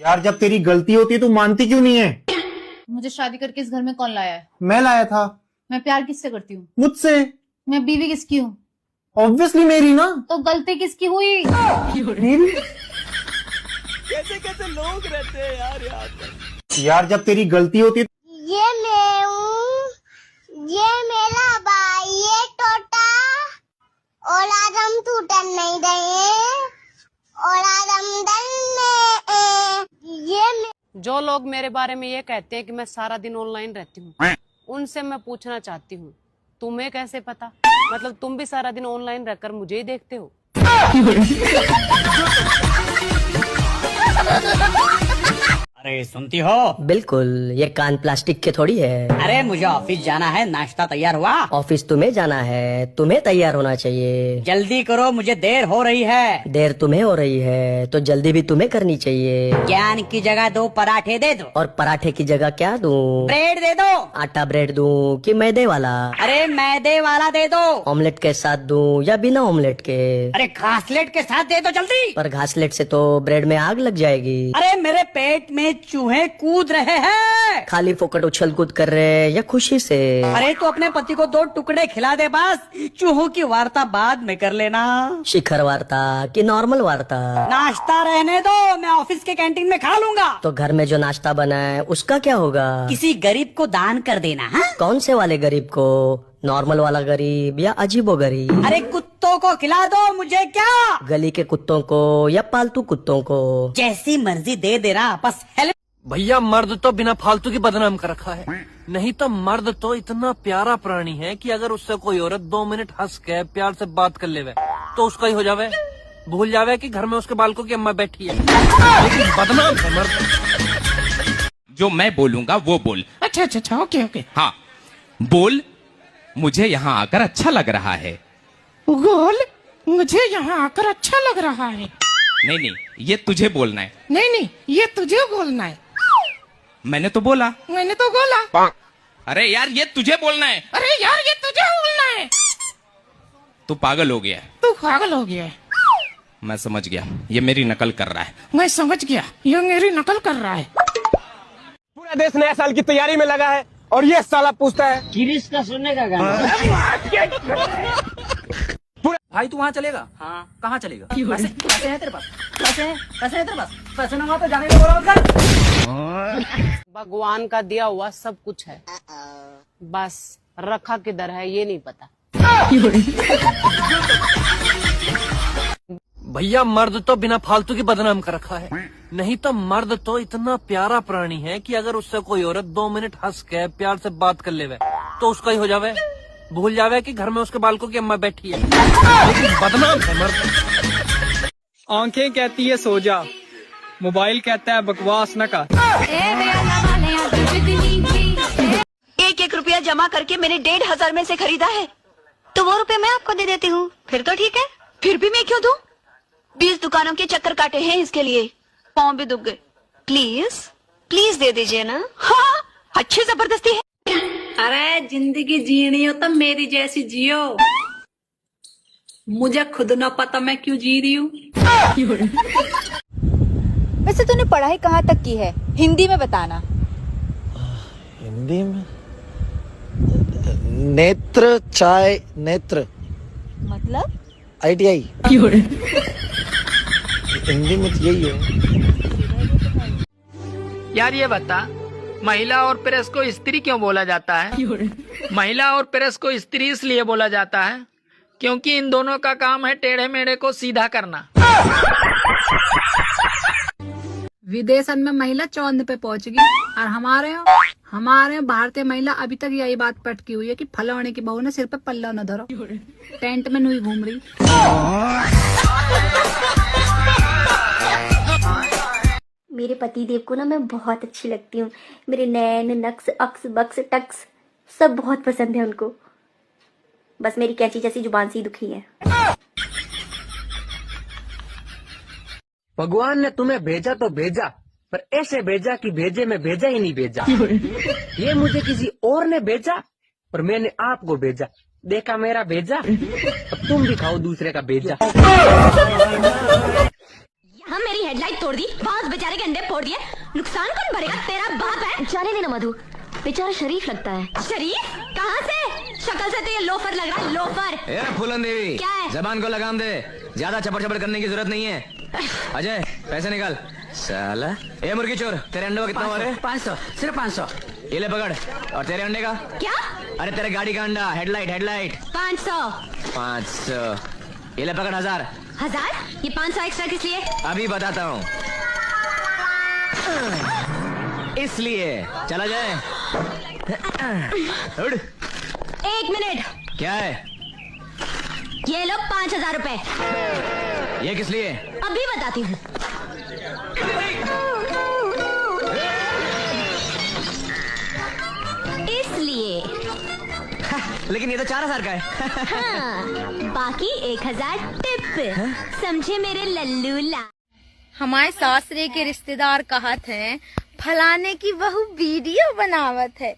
यार जब तेरी गलती होती है तो मानती क्यों नहीं है? मुझे शादी करके इस घर में कौन लाया है? मैं लाया था। मैं प्यार किससे करती हूँ? मुझसे। मैं बीवी किसकी हूँ? ऑब्वियसली मेरी ना। तो गलती किसकी हुई? मेरी। कैसे कैसे लोग रहते हैं यार यहाँ पर। यार जब तेरी गलती होती है ये मैं हूँ, ये मेरा भाई है टोटा, और आज हम टूटन नहीं देंगे, और आज हम जो लोग मेरे बारे में ये कहते हैं कि मैं सारा दिन ऑनलाइन रहती हूँ, उनसे मैं पूछना चाहती हूँ, तुम्हें कैसे पता? मतलब तुम भी सारा दिन ऑनलाइन रहकर मुझे ही देखते हो? अरे सुनती हो? बिल्कुल, ये कान प्लास्टिक के थोड़ी है। अरे मुझे ऑफिस जाना है, नाश्ता तैयार हुआ? ऑफिस तुम्हें जाना है, तुम्हें तैयार होना चाहिए। जल्दी करो, मुझे देर हो रही है। देर तुम्हें हो रही है तो जल्दी भी तुम्हें करनी चाहिए। ज्ञान की जगह 2 पराठे दे दो। और पराठे की जगह क्या दूं? ब्रेड दे दो। आटा ब्रेड दूं कि मैदे वाला? अरे मैदे वाला दे दो। ऑमलेट के साथ दूं या बिना ऑमलेट के? अरे घासलेट के साथ दे दो जल्दी। पर घासलेट से तो ब्रेड में आग लग जाएगी। अरे मेरे पेट में चूहे कूद रहे हैं। खाली फोकट उछल कूद कर रहे या खुशी से? अरे तो अपने पति को 2 टुकड़े खिला दे बस। चूहों की वार्ता बाद में कर लेना। शिखर वार्ता कि नॉर्मल वार्ता? नाश्ता रहने दो, मैं ऑफिस के कैंटीन में खा लूंगा। तो घर में जो नाश्ता बना है उसका क्या होगा? किसी गरीब को दान कर देना है। कौन से वाले गरीब को? नॉर्मल वाला गरीब या अजीबो गरीब? अरे कुत्तों को खिला दो, मुझे क्या? गली के कुत्तों को या पालतू कुत्तों को? जैसी मर्जी दे देना, बस हेल्प। भैया मर्द तो बिना फालतू की बदनाम कर रखा है, नहीं तो मर्द तो इतना प्यारा प्राणी है कि अगर उससे कोई औरत 2 मिनट हंस के प्यार से बात कर लेवे तो उसका ही हो जावे, भूल जावे कि घर में उसके बालकों की अम्मा बैठी है। लेकिन बदनाम है मर्द। जो मैं बोलूंगा वो बोल। अच्छा ओके ओके। हाँ बोल। मुझे यहाँ आकर अच्छा लग रहा है। गोल, मुझे यहाँ आकर अच्छा लग रहा है। नहीं ये तुझे बोलना है। नहीं ये तुझे बोलना है। मैंने तो बोला। मैंने तो बोला। अरे यार ये तुझे बोलना है। अरे यार ये तुझे बोलना है। तू पागल हो गया है। तू पागल हो गया है। मैं समझ गया, ये मेरी नकल कर रहा है। मैं समझ गया, ये मेरी नकल कर रहा है। पूरा देश नया साल की तैयारी में लगा है और ये साला पूछता है गिरीश का सुनने का गाना। भाई तू वहाँ चलेगा? हाँ। कहाँ चलेगा? पैसे हैं तेरे पास? पैसे हैं तेरे पास? पैसे ना हुआ तो जाने का बोला कर। भगवान का दिया हुआ सब कुछ है, बस रखा किधर है ये नहीं पता। भैया मर्द तो बिना फालतू की बदनाम कर रखा है, नहीं तो मर्द तो इतना प्यारा प्राणी है कि अगर उससे कोई औरत 2 मिनट हंस के प्यार से बात कर लेवे तो उसका ही हो जावे, भूल जावे कि घर में उसके बालकों की अम्मा बैठी है। लेकिन बदनाम है मर्द। आंखें कहती है सो जा, मोबाइल कहता है बकवास न कर। 1-1 रुपया जमा करके मैंने 1,500 में से खरीदा है, तो वो रुपए मैं आपको दे देती हूँ, फिर तो ठीक है। फिर भी मैं क्यों दूं? 20 दुकानों के चक्कर काटे हैं इसके लिए, पाँव भी दुख गए। प्लीज दे दीजिए ना। हाँ, अच्छी जबरदस्ती है। अरे जिंदगी जीनी हो तो मेरी जैसी जियो, मुझे खुद ना पता मैं क्यों जी रही हूँ। वैसे तूने पढ़ाई कहाँ तक की है? हिंदी में बताना। हिंदी में नेत्र चाय नेत्र मतलब? ITI। हिंदी में तो यही है यार ये बता, महिला और प्रेस को स्त्री क्यों बोला जाता है? महिला और प्रेस को स्त्री इसलिए बोला जाता है क्योंकि इन दोनों का काम है टेढ़े मेढ़े को सीधा करना। विदेशन में महिला चौंद पे पहुंच गई और हमारे भारतीय महिला अभी तक यही बात पटकी हुई है कि फलाने की बहू ने सिर पे पल्ला न धरो, टेंट में नहीं घूम रही। मेरे पति देव को ना मैं बहुत अच्छी लगती हूँ। मेरे नैन नक्स अक्स बक्स टक्स सब बहुत पसंद है उनको, बस मेरी कैंची जैसी जुबान सी दुखी है। भगवान ने तुम्हें भेजा तो भेजा, पर ऐसे भेजा कि भेजे में भेजा ही नहीं भेजा। ये मुझे किसी और ने भेजा और मैंने आपको भेजा, देखा मेरा भेजा, अब तुम भी खाओ दूसरे का भेजा। हाँ मेरी हेडलाइट तोड़ दी, बहुत बेचारे के अंडे फोड़ दिए, नुकसान कौन भरेगा? तेरा बाप है। जाने देना मधु, बेचारा शरीफ लगता है। शरीफ? कहाँ से? शक्ल से तो ये लोफर लग रहा है, लोफर। फूलन देवी, क्या है? जबान को लगाम दे, ज्यादा चपर चपर करने की जरूरत नहीं है। अजय पैसे निकाल। साला ए मुर्गी चोर, तेरे अंडे का कितना हो रहा है? 500, सिर्फ 500। ये ले पकड़। और तेरे अंडे का? क्या? अरे तेरे गाड़ी का अंडा, हेडलाइट 500। ये ले पकड़ 1000। 1000? ये 500 एक्स्ट्रा किस लिए? अभी बताता हूँ। इसलिए चला जाए। उड़। 1 मिनट। क्या है? ये लो 5000 रुपए। ये किस लिए? अभी बताती हूँ। इसलिए। लेकिन ये तो 4000 का है। हाँ, बाकी 1000 टिप। समझे मेरे लल्लूला। हमारे सासरे के रिश्तेदार कहत हैं फलाने की बहू वीडियो बनावत है।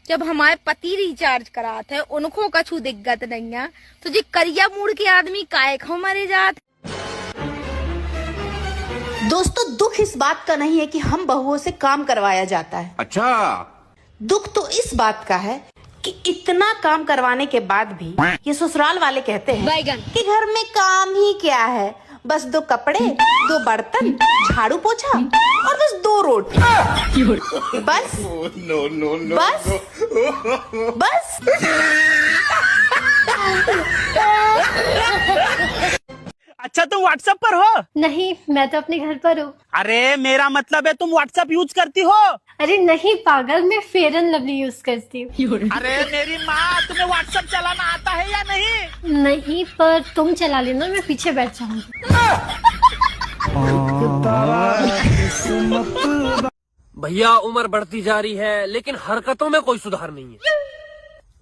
जब हमारे पति रिचार्ज करात है उनको कछु दिक्कत नहीं है, तो जी करिया मुड़ के आदमी काहे खो मरे जात। दोस्तों, दुख इस बात का नहीं है कि हम बहुओं से काम करवाया जाता है। अच्छा, दुख तो इस बात का है कि इतना काम करवाने के बाद भी ये ससुराल वाले कहते हैं कि घर में काम ही क्या है, बस 2 कपड़े, 2 बर्तन, झाड़ू पोछा और बस 2 रोटी। बस बस अच्छा, तुम व्हाट्सएप पर हो? नहीं, मैं तो अपने घर पर हूँ। अरे मेरा मतलब है तुम व्हाट्सएप यूज करती हो? अरे नहीं पागल, मैं फेयर एंड लवली यूज करती हूँ। अरे मेरी माँ, तुम्हें व्हाट्सएप चलाना आता है या नहीं? नहीं, पर तुम चला लेना, मैं पीछे बैठ जाऊंगी। भैया उम्र बढ़ती जा रही है, लेकिन हरकतों में कोई सुधार नहीं है।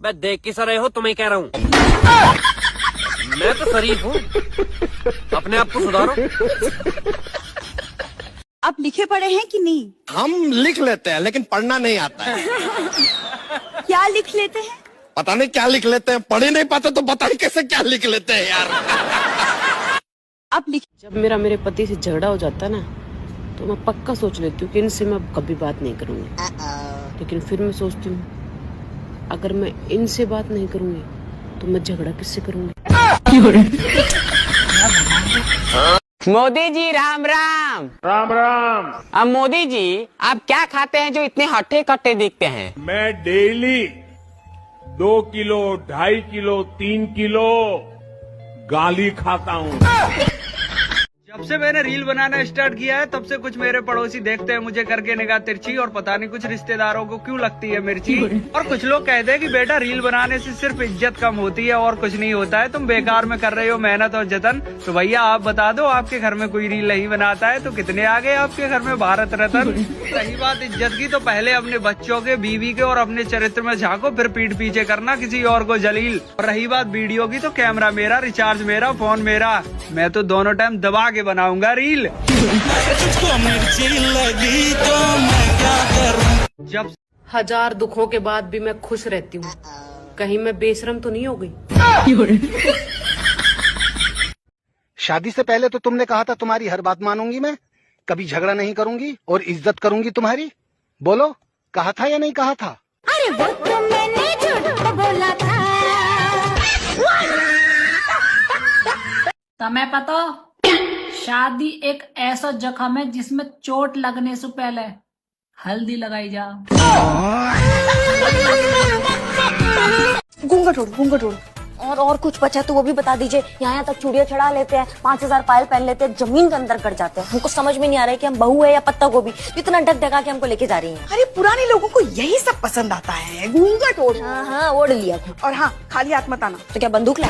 मैं देख किस रहे हो, तुम्हें कह रहा हूँ। मैं तो शरीफ हूँ, अपने आप को सुधारो। आप लिखे पढ़े हैं कि नहीं? हम लिख लेते हैं लेकिन पढ़ना नहीं आता है। क्या लिख लेते हैं? पता नहीं क्या लिख लेते हैं, पढ़ ही नहीं पाते तो पता नहीं कैसे क्या लिख लेते हैं यार। आप लिख। जब मेरे पति से झगड़ा हो जाता है ना, तो मैं पक्का सोच लेती हूँ कि इनसे मैं कभी बात नहीं करूंगी। लेकिन फिर मैं सोचती हूँ अगर मैं इनसे बात नहीं करूंगी तो मैं झगड़ा किससे करूंगी। मोदी जी राम राम। राम राम। अब मोदी जी, आप क्या खाते हैं जो इतने हट्टे कट्टे दिखते हैं? मैं डेली 2 किलो, 2.5 किलो, 3 किलो गाली खाता हूँ। जब से मैंने रील बनाना स्टार्ट किया है, तब से कुछ मेरे पड़ोसी देखते हैं मुझे करके निगाह तिरछी, और पता नहीं कुछ रिश्तेदारों को क्यों लगती है मिर्ची। और कुछ लोग कहते हैं कि बेटा रील बनाने से सिर्फ इज्जत कम होती है और कुछ नहीं होता है, तुम बेकार में कर रहे हो मेहनत और जतन। तो भैया आप बता दो, आपके घर में कोई रील नहीं बनाता है तो कितने आ गए आपके घर में भारत रत्न। रही बात इज्जत की, तो पहले अपने बच्चों के, बीवी के और अपने चरित्र में झांको, फिर पीठ पीछे करना किसी और को जलील। और रही बात वीडियो की, तो कैमरा मेरा, रिचार्ज मेरा, फोन मेरा, मैं तो दोनों टाइम दबा के बनाऊंगा रील। जब 1000 दुखों के बाद भी मैं खुश रहती हूँ, कहीं मैं बेशरम तो नहीं हो गई? शादी से पहले तो तुमने कहा था तुम्हारी हर बात मानूंगी मैं, कभी झगड़ा नहीं करूंगी और इज्जत करूंगी तुम्हारी। बोलो, कहा था या नहीं कहा था? अरे वो तो मैंने झूठ बोला था। तुम्हें पता, शादी एक ऐसा जख्म है जिसमें चोट लगने से पहले हल्दी लगाई जा। घूंघट उड़ और कुछ बचा तो वो भी बता दीजिए। यहाँ तक चूड़ियां चढ़ा लेते हैं, 5000 पायल पहन लेते हैं, जमीन के अंदर कर जाते हैं। हमको समझ में नहीं आ रहा है कि हम बहू है या पत्ता गोभी, इतना ढक ढका के हमको लेके जा रही हैं। अरे पुराने लोगों को यही सब पसंद आता है, घूंघट ओढ़। हाँ, ओढ़ लिया था। और हाँ, खाली हाथ मत आना। तो क्या बंदूक लाई?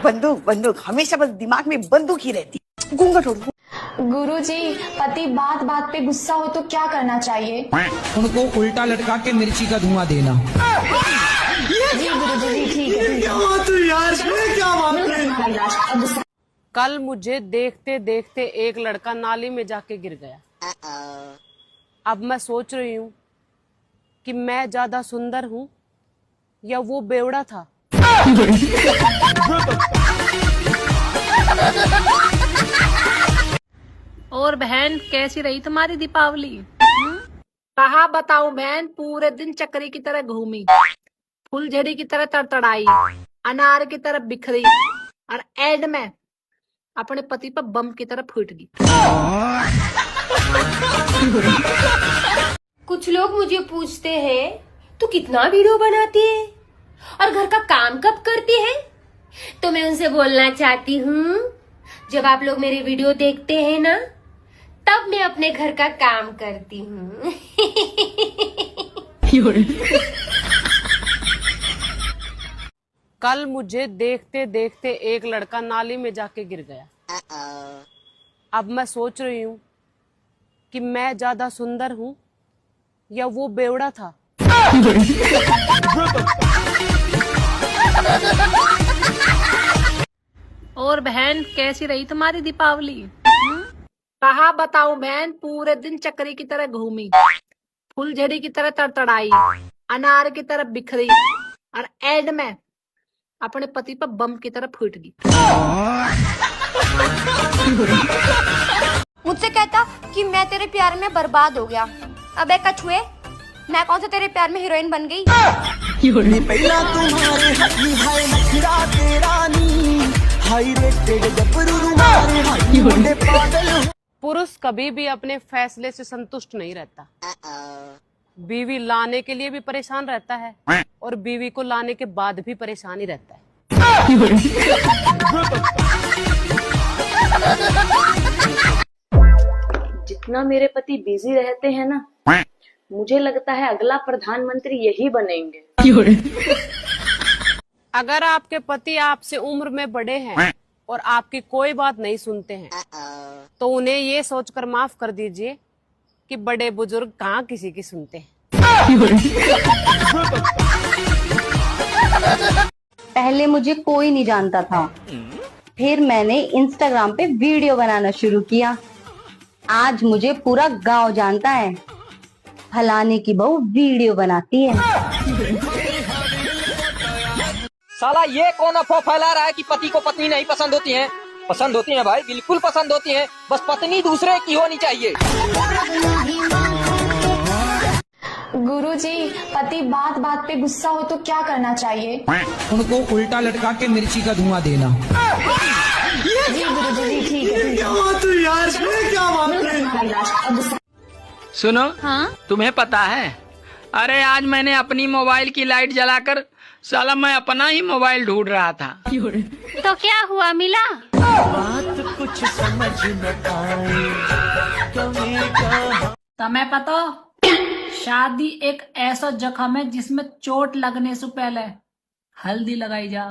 बंदूक हमेशा बस दिमाग में बंदूक ही रहती। घूंघट ओढ़। गुरुजी, पति बात बात पे गुस्सा हो तो क्या करना चाहिए? उनको उल्टा लटका के मिर्ची का धुआं देना। जी गुरुजी, ठीक है। कल मुझे देखते देखते एक लड़का नाली में जाके गिर गया। अब मैं सोच रही हूँ कि मैं ज्यादा सुंदर हूँ या वो बेवड़ा था। और बहन कैसी रही तुम्हारी दीपावली? कहा बताऊं बहन, पूरे दिन चक्री की तरह घूमी, फुलझड़ी की तरह तड़तड़ाई, अनार की तरह बिखरी और एंड में अपने पति पर बम की तरह फूट गई। कुछ लोग मुझे पूछते हैं तू कितना वीडियो बनाती है और घर का काम कब करती है? तो मैं उनसे बोलना चाहती हूँ, जब आप लोग मेरे वीडियो देखते हैं ना, तब मैं अपने घर का काम करती हूँ। कल मुझे देखते देखते एक लड़का नाली में जाके गिर गया। अब मैं सोच रही हूँ कि मैं ज्यादा सुंदर हूँ या वो बेवड़ा था। और बहन कैसी रही तुम्हारी दीपावली? कहा बताऊं बहन, पूरे दिन चक्री की तरह घूमी, फुलझड़ी की तरह तड़तड़ाई, अनार की तरह बिखरी और एंड में अपने पति पर बम की तरह फूट गई। मुझसे कहता कि मैं तेरे प्यार में बर्बाद हो गया। अबे कछुए, मैं कौन सा तेरे प्यार में हीरोइन बन गई? पहला तुम्हारे हाथी हाय नखरा तेरा नी, हाय रे तेरे गबरू रुमारे हाय मुंडे पागल हो। पुरुष कभी भी अपने फैसले से संतुष्ट नहीं रहता। बीवी लाने के लिए भी परेशान रहता है और बीवी को लाने के बाद भी परेशान ही रहता है। जितना मेरे पति बिजी रहते हैं ना, मुझे लगता है अगला प्रधानमंत्री यही बनेंगे। अगर आपके पति आपसे उम्र में बड़े हैं और आपकी कोई बात नहीं सुनते हैं, तो उन्हें ये सोचकर माफ कर दीजिए कि बड़े बुजुर्ग कहाँ किसी की सुनते हैं। पहले मुझे कोई नहीं जानता था, फिर मैंने इंस्टाग्राम पे वीडियो बनाना शुरू किया। आज मुझे पूरा गांव जानता है, फलाने की बहू वीडियो बनाती है। साला ये कौन अफवाह फैला रहा है कि पति को पत्नी नहीं पसंद होती है? पसंद होती है भाई, बिल्कुल पसंद होती है, बस पत्नी दूसरे की होनी चाहिए। गुरुजी, पति बात बात पे गुस्सा हो तो क्या करना चाहिए? उनको उल्टा लटका के मिर्ची का धुआं देना। जी गुरुजी, जी ठीक है। क्या बात है यार, क्या बात है? सुनो, हाँ? तुम्हें पता है, अरे आज मैंने अपनी मोबाइल की लाइट जलाकर साला मैं अपना ही मोबाइल ढूंढ रहा था। तो क्या हुआ, मिला? बात कुछ समझ न आए, तुम्हें पता, शादी एक ऐसा जख्म है जिसमें चोट लगने से पहले हल्दी लगाई जा।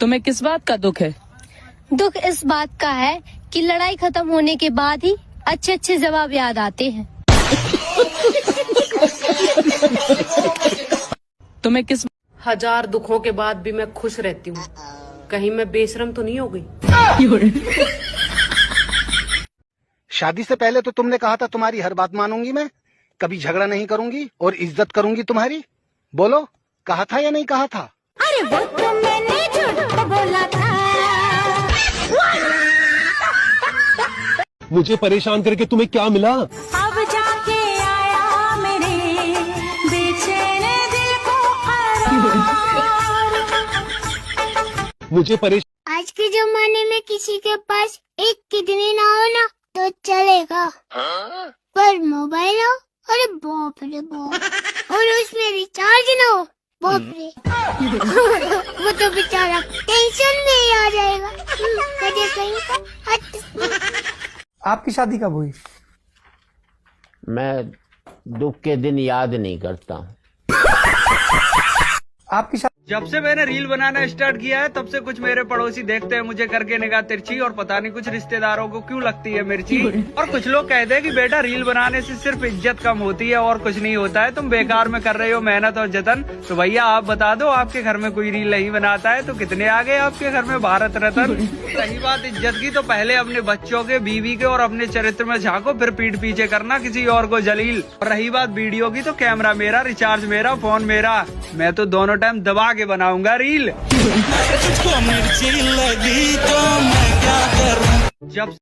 तुम्हें किस बात का दुख है? दुख इस बात का है कि लड़ाई खत्म होने के बाद ही अच्छे अच्छे जवाब याद आते हैं। तुम्हें किस? हजार दुखों के बाद भी मैं खुश रहती हूँ। कहीं मैं बेशरम तो नहीं हो गई? शादी से पहले तो तुमने कहा था तुम्हारी हर बात मानूंगी मैं, कभी झगड़ा नहीं करूंगी और इज्जत करूंगी तुम्हारी। बोलो, कहा था या नहीं कहा था? अरे वो तो मैंने झूठ बोला था। मुझे परेशान करके तुम्हें क्या मिला? अब जाके आया मेरे बेचैन दिल को मुझे परेशान। आज के जमाने में किसी के पास एक किडनी ना हो ना तो चलेगा, पर मोबाइल हो, अरे बाप रे बाप, और उसमें रिचार्ज ना हो, बाप रे। वो तो बेचारा टेंशन में ही आ जाएगा। कभी कहीं का। आपकी शादी कब हुई? मैं दुख के दिन याद नहीं करता हूँ। आपकी जब से मैंने रील बनाना स्टार्ट किया है तब से कुछ मेरे पड़ोसी देखते हैं मुझे करके निगाह तिरछी, और पता नहीं कुछ रिश्तेदारों को क्यों लगती है मिर्ची। और कुछ लोग कहते हैं कि बेटा रील बनाने से सिर्फ इज्जत कम होती है और कुछ नहीं होता है, तुम बेकार में कर रहे हो मेहनत और जतन। तो भैया आप बता दो, आपके घर में कोई रील नहीं बनाता है तो कितने आ गए आपके घर में भारत रत्न। रही बात इज्जत की, तो पहले अपने बच्चों के, बीवी के और अपने चरित्र में झांको, फिर पीठ पीछे करना किसी और को जलील। और रही बात वीडियो की, तो कैमरा मेरा, रिचार्ज मेरा, फोन मेरा, मैं तो दोनों टाइम दबा के बनाऊंगा रील। तुझको मिर्ची लगी तो मैं क्या करूं। जब